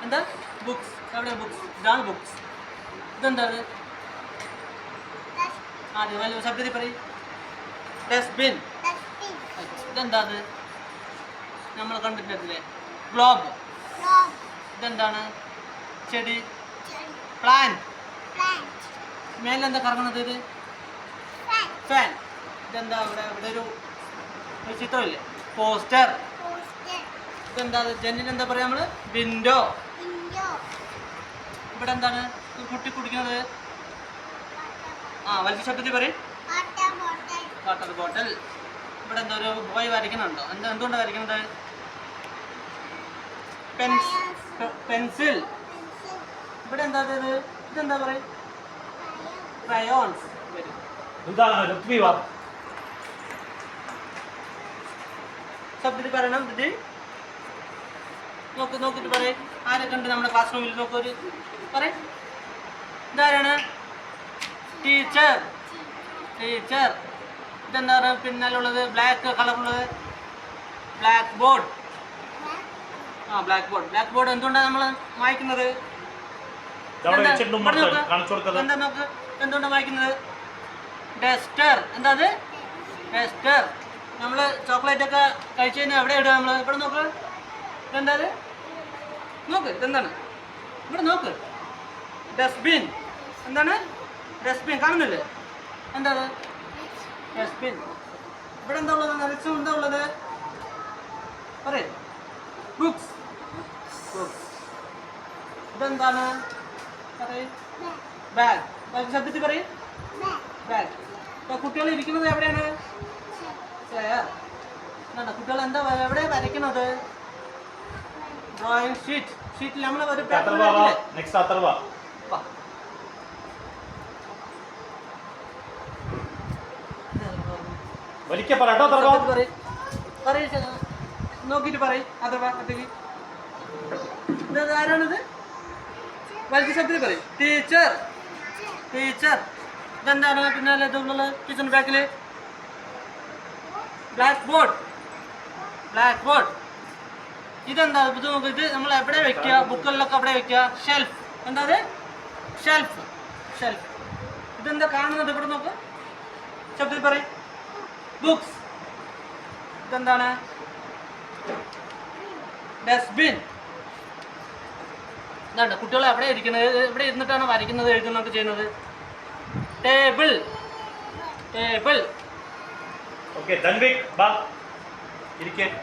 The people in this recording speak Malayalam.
എന്താ ബുക്സ് എവിടെ ബുക്സ് ഇതാണ് ബുക്സ് ഇതെന്താണ് ആദ്യം ശബ്ദത്തിൽ പറയും ഡസ്റ്റ്ബിൻ ഇതെന്താ അത് നമ്മൾ കണ്ടിട്ടില്ലേ ഗ്ലോബ് ഇതെന്താണ് ചെടി പ്ലാന്റ് മേലെന്താ കറങ്ങുന്നത് ഇത് ഫാൻ ഇതെന്താ ഇവിടെ ഇവിടെ ഒരു ചിത്രമില്ലേ പോസ്റ്റർ ഇതെന്താ ജനലിനെന്താ പറയാ നമ്മള് വിൻഡോ ഇവിടെ എന്താണ് കുട്ടി കുടിക്കുന്നത് വലിയ ശബ്ദത്തിൽ പറയും വാട്ടർ ബോട്ടിൽ ഇവിടെ എന്താ ഒരു ബോയ് വരയ്ക്കുന്നുണ്ടോ എന്തുകൊണ്ടാണ് വരയ്ക്കുന്നത് പെൻസിൽ ഇവിടെ എന്താ ഇതെന്താ പറയും ക്രയോൺസ് ശബ്ദത്തിൽ പറയണം ഇത് നോക്കിട്ട് പറയും ആരൊക്കെ ഉണ്ട് നമ്മുടെ ക്ലാസ് റൂമിൽ നോക്കൊരു പറയും ഇതാരാണ് ടീച്ചർ ഇതെന്താ പറയുക പിന്നാലുള്ളത് ബ്ലാക്ക് കളറുള്ളത് ബ്ലാക്ക് ബോർഡ് ബ്ലാക്ക് ബോർഡ് എന്തുകൊണ്ടാണ് നമ്മൾ വായിക്കുന്നത് എന്താ നോക്ക് എന്തുകൊണ്ടാണ് വായിക്കുന്നത് ഡസ്റ്റർ എന്താ അത് ഡസ്റ്റർ നമ്മൾ ചോക്ലേറ്റ് ഒക്കെ കഴിച്ചു കഴിഞ്ഞാൽ എവിടെ ഇടുക നമ്മൾ ഇവിടെ നോക്ക് ഇതെന്താ അത് നോക്ക് ഇതെന്താണ് ഇവിടെ നോക്ക് ഡസ്റ്റ്ബിൻ എന്താണ് ഡസ്റ്റ്ബിൻ കാണുന്നില്ലേ എന്താ അത് ഡസ്റ്റ്ബിൻ ഇവിടെ എന്താ ഉള്ളത് നിറച്ചും എന്താ ഉള്ളത് പറയേ ബുക്സ് ഇതെന്താണ് പറയേ ബാഗ് ശബ്ദത്തിൽ പറയും ബാഗ് ഇപ്പൊ കുട്ടികൾ ഇരിക്കുന്നത് എവിടെയാണ് കുട്ടികൾ എന്താ എവിടെ വരയ്ക്കുന്നത് ഡ്രോയിങ് ഷീറ്റിൽ നമ്മൾ ഒരു നോക്കിട്ട് പറയും അഥവാ ആരാണിത് വലിയ ശബ്ദത്തിൽ പറയും ടീച്ചർ ഇതെന്താണ് പിന്നാലെ ഇതുള്ളത് കിച്ചൺ ബാക്കില് ബ്ലാക്ക് ബോർഡ് ഇതെന്താ ഇത് നോക്ക് ഇത് നമ്മൾ എവിടെ വെക്കുക ബുക്കുകളിലൊക്കെ എവിടെ വെക്കുക ഷെൽഫ് എന്താ അത് ഷെൽഫ് ഇതെന്താ കാണുന്നത് ഇവിടെ നോക്ക് ശബ്ദത്തിൽ പറയും ബുക്സ് ഇതെന്താണ് ഡസ്റ്റ്ബിൻ എന്താണ് കുട്ടികൾ എവിടെ ഇരിക്കുന്നത് എവിടെ ഇരുന്നിട്ടാണ് വരയ്ക്കുന്നത് എഴുതുന്നൊക്കെ ചെയ്യുന്നത് ടേബിൾ ഓക്കെ ധൻവിക് ബാ ഇരിക്കേ